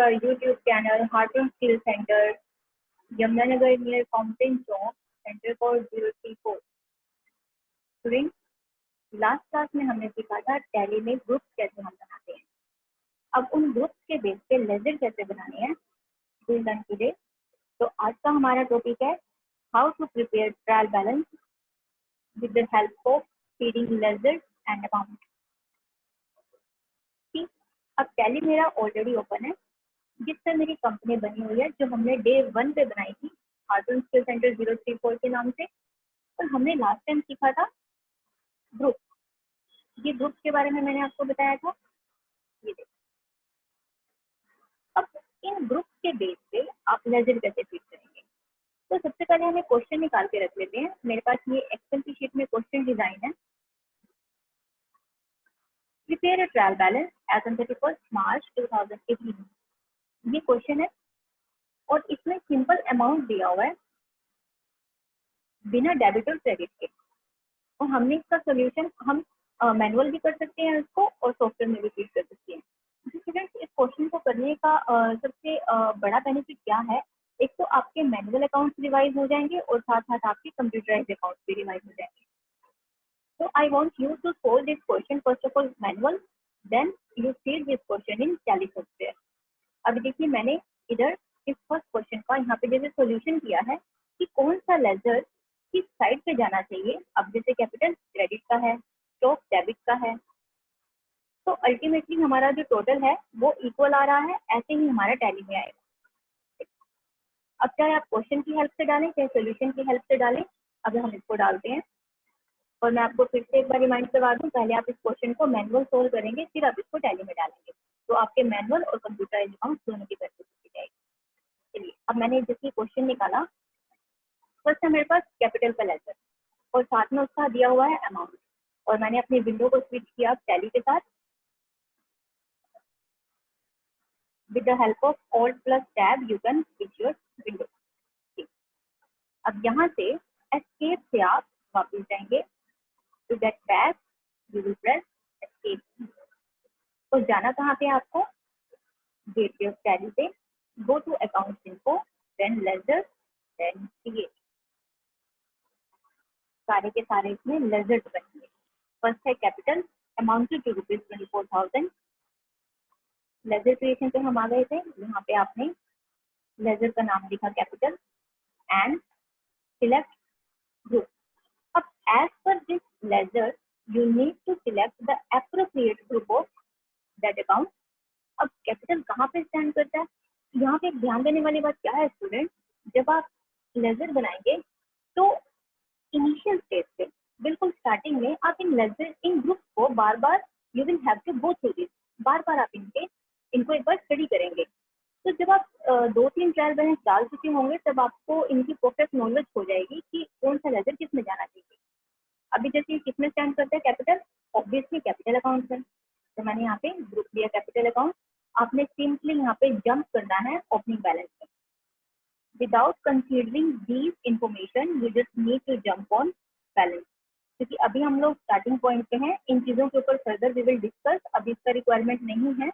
our YouTube channel Heartland Skill Center, Yamunanagar near Fountain Chowk, Center code 034. Student, last class में हमने सीखा था tally में groups कैसे हम बनाते हैं। अब उन ग्रुप्स के बेस पे लेजर कैसे बनाने हैं विल लर्न टुडे। तो आज का हमारा टॉपिक है how to prepare trial balance with the help of feeding ledger and amount. ठीक, अब टैली मेरा ऑलरेडी ओपन है, जिससे मेरी कंपनी बनी हुई है, जो हमने डे 1 पे बनाई थी हार्टन स्किल सेंटर 034 के नाम से। और हमने लास्ट टाइम सीखा था ग्रुप। ये ग्रुप के बारे में मैंने आपको बताया था। ये देखो, अब इन ग्रुप के बेस पे आप लेजर कैसे फीड करेंगे। तो सबसे पहले हमें क्वेश्चन निकाल के रख लेते हैं। मेरे पास ये एक्सेल की शीट में क्वेश्चन डिजाइन है। Prepare a trial balance as on 31 March 2018। ये क्वेश्चन है और इसमें सिंपल अमाउंट दिया हुआ है बिना डेबिट और क्रेडिट के। और हमने इसका सोल्यूशन हम मैनुअल भी कर सकते हैं इसको, और सॉफ्टवेयर में भी फीड कर सकते हैं। स्टूडेंट्स, इस क्वेश्चन को करने का सबसे बड़ा बेनिफिट क्या है। एक तो आपके मैनुअल अकाउंट्स रिवाइज हो जाएंगे और साथ साथ आपके कंप्यूटराइज्ड अकाउंट्स भी रिवाइज हो जाएंगे। So I want you to solve this question first of all manual, then you feed this question in Tally software. अभी देखिए, मैंने इधर इस फर्स्ट क्वेश्चन का यहाँ पे जैसे सॉल्यूशन किया है कि कौन सा लेजर किस साइड पे जाना चाहिए। अब जैसे कैपिटल क्रेडिट का है, स्टॉक डेबिट का है, तो अल्टीमेटली हमारा जो टोटल है वो इक्वल आ रहा है। ऐसे ही हमारा टैली में आएगा। अब चाहे आप क्वेश्चन की हेल्प से डालें चाहे सोल्यूशन की हेल्प से डालें, अब हम इसको डालते हैं। और मैं आपको फिर से एक बार रिमाइंड करवा दूं, पहले आप इस क्वेश्चन को मैनुअल सोल्व करेंगे, फिर आप इसको टैली में डालेंगे, तो आपके मैनुअल और कंप्यूटराइज्ड अकाउंट दोनों की प्रैक्टिस की जाएगी। चलिए, अब मैंने जैसे क्वेश्चन निकाला, फर्स्ट है मेरे पास कैपिटल का लेजर और साथ में उसका दिया हुआ है अमाउंट। और मैंने अपनी विंडो को स्विच किया टैली के साथ with the help of alt plus tab you can switch your window. अब यहाँ से एस्केप से आप वापस जाएंगे to get back, you will press escape. तो जाना कहाँ पे आपको, गेटवे ऑफ टैली पे, go to account info, then ledger, then create. सारे के सारे इसमें लेजर बनेंगे। फर्स्ट है capital, amounted to ₹24,000। Ledger creation पे हम आ गए थे, यहाँ पे आपने लेजर का नाम लिखा कैपिटल एंड सिलेक्ट ग्रुप। अब एज पर this ledger you need to select the appropriate group of that account. अब कैपिटल कहाँ पे स्टैंड करता है, यहाँ पे ध्यान देने वाली बात क्या है स्टूडेंट, जब आप लेजर बनाएंगे तो इनिशियल स्टेज पे बिल्कुल स्टार्टिंग में आप इन ग्रुप्स को बार बार you will have to go through this, बार बार आप इनको एक बार स्टडी करेंगे। तो जब आप 2-3 ट्रायल बैलेंस डाल चुके होंगे तब आपको इनकी परफेक्ट नॉलेज हो जाएगी कि कौन सा लेजर किस में जाना चाहिए। अभी जैसे किसमें स्टैंड करता है कैपिटल, ऑब्वियसली कैपिटल अकाउंट है, तो मैंने यहाँ पे ग्रुप दिया कैपिटल अकाउंट। आपने सिंपली यहाँ पे जंप करना है ओपनिंग बैलेंस में। Without considering these information you just need to jump on balance, क्योंकि अभी हम लोग स्टार्टिंग पॉइंट पे हैं। इन चीजों के ऊपर फर्दर वी विल डिस्कस, अभी इसका रिक्वायरमेंट नहीं है।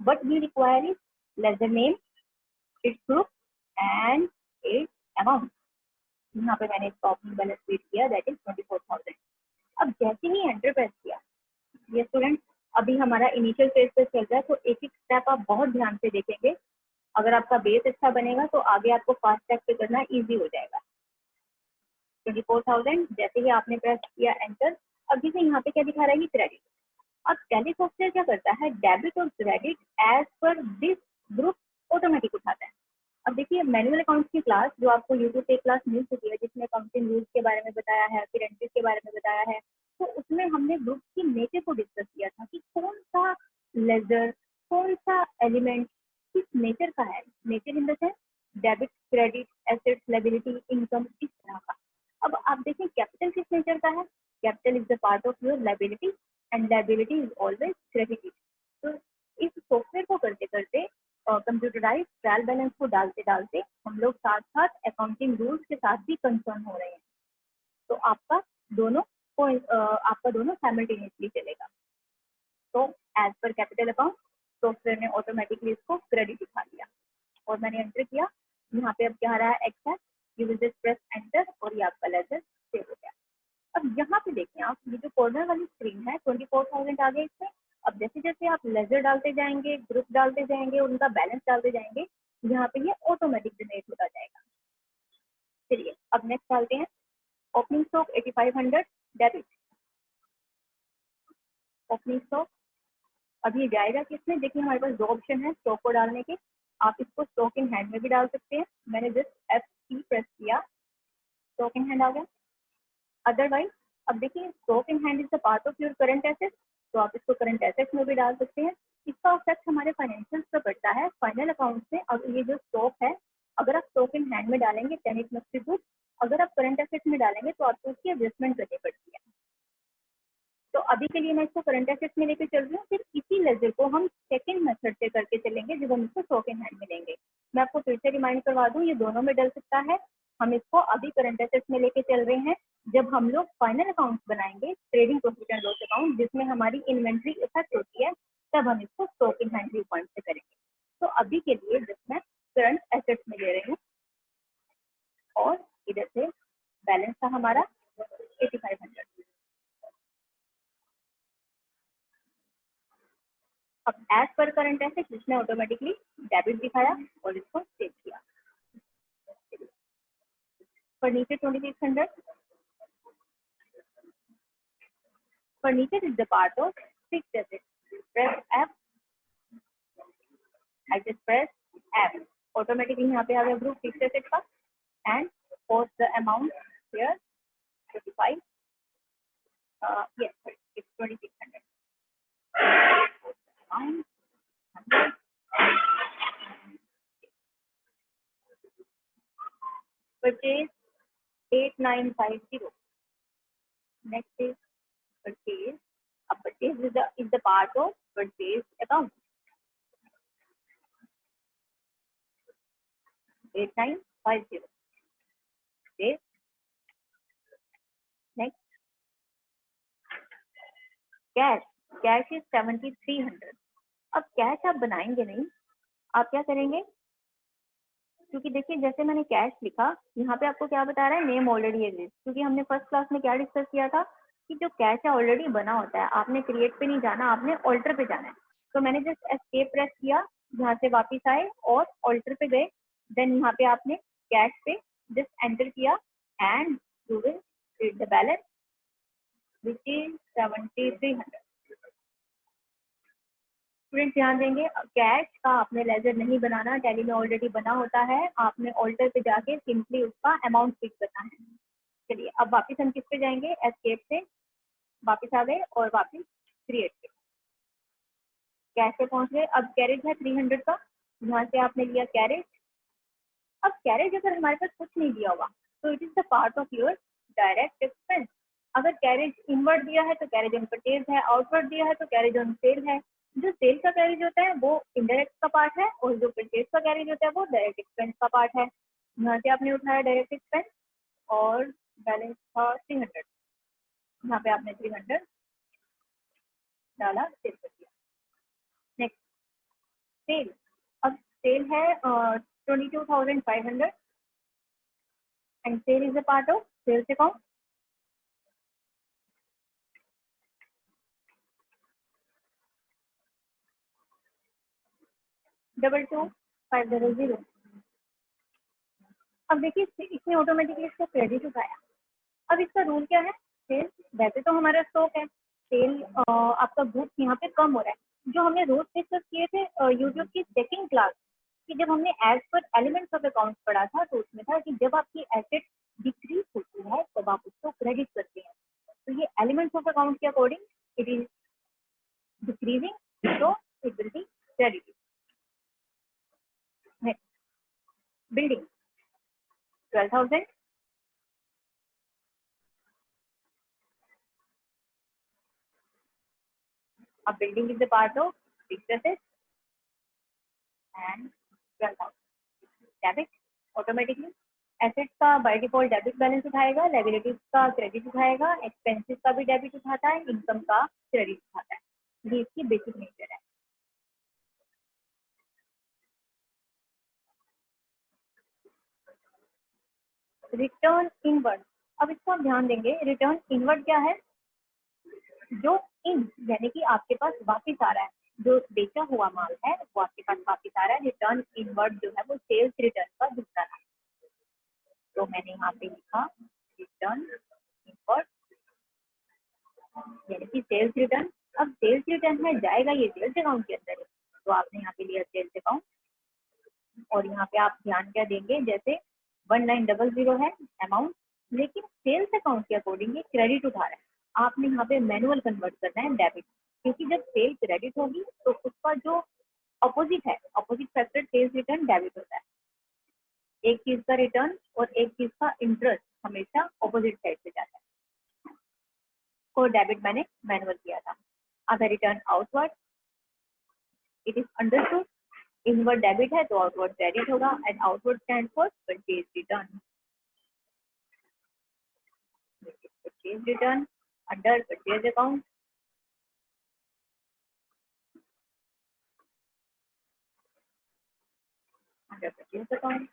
But we require is ledger name, its group and its amount. यहाँ पे मैंने इसका ओपनिंग बैलेंस रीड किया, दैट इज 24,000। अब जैसे ही एंटर प्रेस किया, ये स्टूडेंट अभी हमारा इनिशियल फेज पे चल रहा है, तो एक एक स्टेप आप बहुत ध्यान से देखेंगे। अगर आपका बेस अच्छा बनेगा तो आगे आपको फास्ट ट्रैक पे करना इजी हो जाएगा। 24,000 जैसे ही आपने प्रेस किया एंटर, अब जैसे यहाँ पे क्या दिखा रहा है कि क्रेडिट। अब टैली सॉफ्टवेयर क्या करता है, डेबिट और क्रेडिट एज पर दिस ग्रुप ऑटोमेटिक उठाता है। अब देखिए, मैनुअल अकाउंट्स की क्लास जो आपको यूट्यूब पे क्लास मिल चुकी है, जिसमें अकाउंटिंग रूल्स के बारे में बताया है, फिर एंट्रीज के बारे में बताया है, तो उसमें हमने ग्रुप की नेचर को डिस्कस किया था कि कौन सा लेजर, कौन सा एलिमेंट किस नेचर का है। Nature in the sense debit, credit, assets, liability, income, इस तरह का। अब आप देखें कैपिटल किस नेचर का है, capital is the part of your liability and liability is always credited. तो इस सॉफ्टवेयर को करते करते कंप्यूटराइज ट्रायल बैलेंस को डालते डालते हम लोग साथ साथ अकाउंटिंग रूल्स के साथ भी कंसर्न हो रहे हैं। तो आपका दोनों साइमल्टेनियसली चलेगा। तो as per capital account software ने ऑटोमेटिकली इसको क्रेडिट दिखा दिया और मैंने एंटर किया। यहाँ पे अब क्या आ रहा है, access, you will just press enter और ये आपका लेजर सेव हो गया। अब यहाँ पे देखें आप, ये जो कॉर्नर वाली स्क्रीन है 24,000 आ गए इसमें। अब जैसे जैसे आप लेजर डालते जाएंगे, ग्रुप डालते जाएंगे, उनका बैलेंस डालते जाएंगे, यहाँ पे ये ऑटोमेटिक जनरेट होता जाएगा। चलिए अब नेक्स्ट डालते हैं, opening stock 8500 debit, opening stock. अब ये जाएगा किसमें, देखिए हमारे पास दो ऑप्शन है स्टॉक को डालने के। आप इसको स्टॉक इन हैंड में भी डाल सकते हैं, मैंने जस्ट F प्रेस किया, स्टॉक इन हैंड आ गया। अदरवाइज अब देखिए stock in hand is the part of your current asset, तो आप इसको करंट एसेट्स में भी डाल सकते हैं। इसका इफेक्ट हमारे फाइनेंशियल्स पर पड़ता है फाइनल अकाउंट्स में। अब ये जो स्टॉक है, अगर आप स्टॉक इन हैंड में डालेंगे then it must be good, अगर आप करंट एसेट्स में डालेंगे तो आपको उसकी एडजस्टमेंट करनी पड़ती है। तो अभी के लिए मैं इसको करंट एसेट्स में लेकर चल रही हूँ, फिर इसी लेजर को हम सेकंड मेथड से करके चलेंगे जब हम इसको स्टॉक इन हैंड में लेंगे। मैं आपको फिर से रिमाइंड करवा दूँ, ये दोनों में डल सकता है। हम इसको अभी करंट एसेट्स में लेके चल रहे हैं, जब हम लोग फाइनल अकाउंट्स बनाएंगे, trading profit and loss account जिसमें हमारी इन्वेंट्री इफेक्ट होती है, तब हम इसको stock in hand view point से करेंगे। तो अभी के लिए जब मैं करंट एसेट्स में ले रही हूँ और इधर से बैलेंस था हमारा 8500। अब एज पर करंट एसेट जिसने ऑटोमेटिकली डेबिट दिखाया और इसको सेव किया। Furniture 2600, furniture is the part of fixed asset, press F, I just press F, automatically यहाँ पे आ गया ग्रुप फिक्स्ड एसेट का and for the amount here 25, yes it's 2600, purchase 8950, next is purchase. अब purchase is the part of purchase account, 8950, okay, next cash is 7300। अब cash आप बनाएंगे नहीं, आप क्या करेंगे, क्योंकि देखिए जैसे मैंने कैश लिखा, यहाँ पे आपको क्या बता रहा है, नेम ऑलरेडी एग्जिस्ट, क्योंकि हमने फर्स्ट क्लास में क्या डिस्कस किया था कि जो कैश है ऑलरेडी बना होता है, आपने क्रिएट पे नहीं जाना, आपने ऑल्टर पे जाना है। तो मैंने जस्ट एस्केप प्रेस किया, यहाँ से वापिस आए और ऑल्टर पे गए, देन यहाँ पे आपने कैश पे जस्ट एंटर किया and you will read the balance which is 7300। Student ध्यान देंगे, कैश का आपने लेजर नहीं बनाना, टैली में ऑलरेडी बना होता है, आपने ऑल्टर पे जाके सिंपली उसका अमाउंट फिक्स करना है। चलिए अब वापस हम किस पे जाएंगे, एस्केप से वापस आ गए और वापस क्रिएट पे, कैश पे पहुंच गए। अब कैरेज है 300 का, यहाँ से आपने लिया कैरेज। अब कैरेज अगर हमारे पास कुछ नहीं दिया हुआ तो it is the part of your direct expense. अगर कैरेज इनवर्ड दिया है तो कैरेज ऑन परचेज है, आउटवर्ड दिया है तो कैरेज ऑन सेल है। जो सेल का कैरेज होता है वो इनडायरेक्ट का पार्ट है और जो परचेज का कैरेज होता है वो डायरेक्ट एक्सपेंस का पार्ट है। यहाँ से आपने उठाया डायरेक्ट एक्सपेंस और बैलेंस था 300, यहाँ पे आपने 300 डाला, सेल कर दिया। नेक्स्ट सेल, अब सेल है 22,500 and sale is a part of sales account. Double 2500। अब देखिए इसने ऑटोमेटिकली इसको क्रेडिट उठाया। अब इसका रूल क्या है, सेल वैसे तो हमारा स्टॉक है, सेल आपका ग्रुप यहाँ पे कम हो रहा है। जो हमने रोज डिस्कस किए थे यूट्यूब की सेकंड क्लास कि जब हमने as per elements of account पढ़ा था, तो उसमें था कि जब आपकी एसेट डिक्रीज होती है तब आप उसको क्रेडिट करते हैं। तो ये एलिमेंट्स ऑफ अकाउंट के according it is decreasing, so it will be credited. Next, building 12,000. A building is a part of fixed assets and 12,000. Debit automatically. Assets का बाय डिफॉल्ट डेबिट बैलेंस उठाएगा, liabilities का credit उठाएगा, expenses का भी debit उठाता है, income का credit उठाता है। ये इसकी बेसिक नेचर है। रिटर्न इनवर्ड, अब इसको आप ध्यान देंगे, रिटर्न इनवर्ड क्या है, जो इन यानी कि आपके पास वापिस आ रहा है, जो बेचा हुआ माल है वो आपके पास वापिस आ रहा है। रिटर्न इनवर्ड जो है वो सेल्स रिटर्न का दूसरा नाम। तो मैंने यहाँ पे लिखा रिटर्न इनवर्ड यानी कि सेल्स रिटर्न। अब सेल्स रिटर्न में जाएगा ये सेल्स अकाउंट के अंदर, तो आपने यहाँ पे लिया सेल्स अकाउंट, और यहाँ पे आप ध्यान क्या देंगे, जैसे 1900 है अमाउंट, लेकिन सेल्स अकाउंट के अकॉर्डिंग ये क्रेडिट उठा रहा है, आपने यहाँ पे मैनुअल कन्वर्ट करना है डेबिट, क्योंकि जब सेल क्रेडिट होगी तो उसका जो अपोजिट है, opposite factor sales return debit होता है। एक चीज का रिटर्न और एक चीज का इंटरेस्ट हमेशा अपोजिट साइड से जाता है, को डेबिट मैंने मैनुअल किया था। अब return outward, it is understood, inward debit है तो आउटवर्ड क्रेडिट होगा, and outward stand for purchase return. Purchase return under purchase account, under purchase account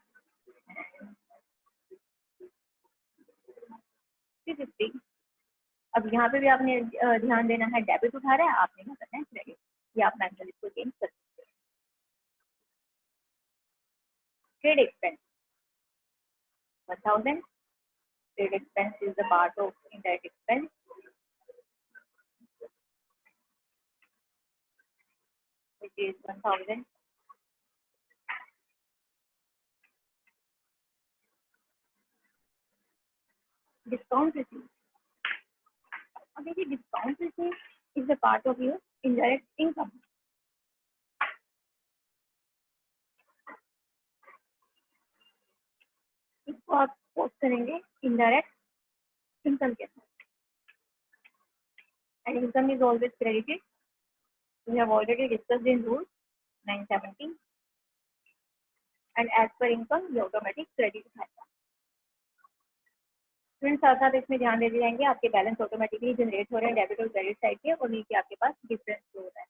350। अब यहाँ पे भी आपने ध्यान देना है, डेबिट उठा रहा है, आपने क्या करना है क्रेडिट, या आप मैनुअल इसको चेंज कर सकते हैं। Trade expense 1000, trade expense is the part of indirect expense, which is 1000। Discount receipt, अब देखिए discount receipt is the part of your indirect income. इसको आप पोस्ट करेंगे इनडायरेक्ट इनकम के साथ, and income is always credited. We have already discussed in rule 970, and as per income ये automatic credit उठाएगा। Student साथ साथ इसमें ध्यान देते जाएंगे, आपके बैलेंस ऑटोमेटिकली जनरेट हो रहे हैं डेबिट और क्रेडिट साइड के, और नीचे आपके पास डिफरेंस शो हो रहा है।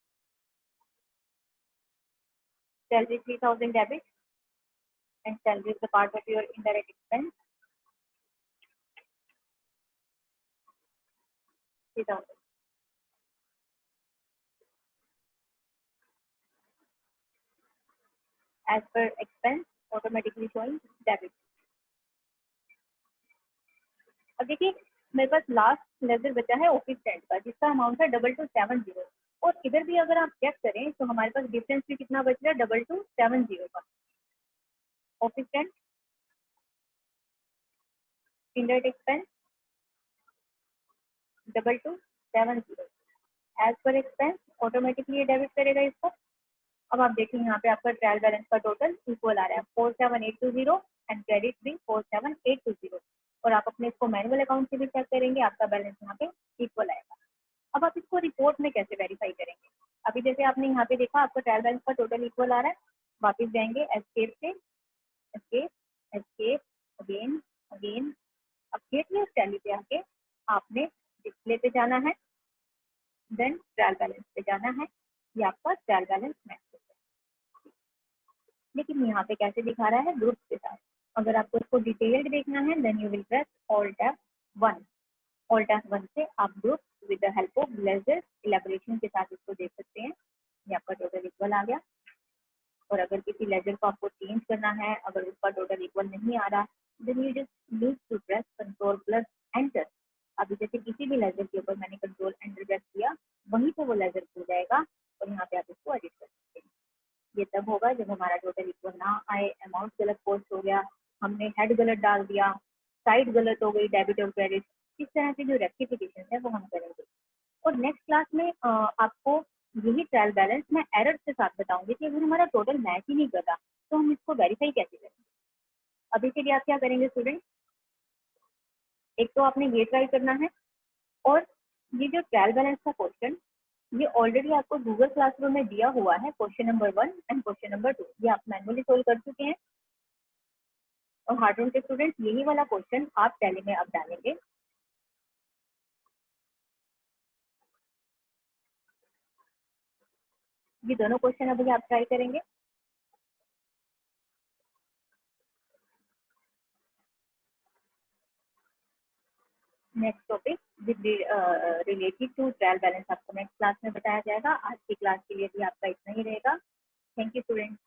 Salary 3000 debit, and salary is the part of your indirect expense 3000, as per expense automatically showing debit। अब देखिए मेरे पास लास्ट लेजर बचा है ऑफिस रेंट का, जिसका अमाउंट है 2270, और इधर भी अगर आप चेक करें तो हमारे पास डिफरेंस भी कितना बच रहा है 2270 का। Office rent indirect expense 2270, as per expense automatically ये डेबिट करेगा इसको। अब आप देखिए यहाँ पे आपका ट्रायल बैलेंस का टोटल इक्वल आ रहा है 47820, एंड क्रेडिट भी 47820, और आप अपने इसको मैनुअल अकाउंट से भी चेक करेंगे, आपका बैलेंस यहाँ पे इक्वल आएगा। अब आप इसको रिपोर्ट में कैसे वेरीफाई करेंगे, अभी जैसे आपने यहाँ पे देखा आपका ट्रायल बैलेंस का टोटल इक्वल आ रहा है, वापिस जाएंगे एस्केप से, एस्केप एस्केप अगेन अगेन, अब गेट में टैली पे आके आपने डिस्प्ले पे जाना है, देन ट्रायल बैलेंस पे जाना है, ये आपका ट्रायल बैलेंस मैच है। लेकिन यहाँ पे कैसे दिखा रहा है, ग्रुप के साथ। अगर आपको इसको डिटेल्ड देखना है then you will press alt F1, alt F1 से आप group with the help of ledger elaboration के साथ इसको देख सकते हैं। ये आपका टोटल इक्वल आ गया, और अगर किसी लेजर को आपको चेंज करना है, अगर उसका टोटल इक्वल नहीं आ रहा, then you just use to press control plus enter. अभी जैसे किसी भी लेजर के ऊपर मैंने कंट्रोल एंटर प्रेस किया, वहीं पे वो लेजर खुल जाएगा, और यहाँ पे आप इसको एडिट कर सकते हैं। ये तब होगा जब हमारा टोटल इक्वल ना आए, अमाउंट गलत पोस्ट हो गया, हमने हेड गलत डाल दिया, साइड गलत हो गई डेबिट और क्रेडिट, इस तरह के जो रेक्टिफिकेशन है वो हम करेंगे। और नेक्स्ट क्लास में आपको यही ट्रायल बैलेंस मैं एरर के साथ बताऊंगी कि अगर हमारा टोटल मैच ही नहीं कर रहा तो हम इसको वेरीफाई कैसे करेंगे। अभी के लिए आप क्या करेंगे स्टूडेंट, एक तो आपने ये ट्राई करना है, और ये जो ट्रायल बैलेंस का क्वेश्चन ये ऑलरेडी आपको गूगल क्लासरूम में दिया हुआ है, question number 1 and question number 2, ये आप मैनुअली सोल्व कर चुके हैं। और हार्ड के स्टूडेंट्स यही वाला क्वेश्चन आप टैली में अब डालेंगे। ये दोनों क्वेश्चन अभी आप ट्राई करेंगे। Next topic related to trial balance आपको नेक्स्ट क्लास में बताया जाएगा। आज की क्लास के लिए भी आपका इतना ही रहेगा। Thank you students.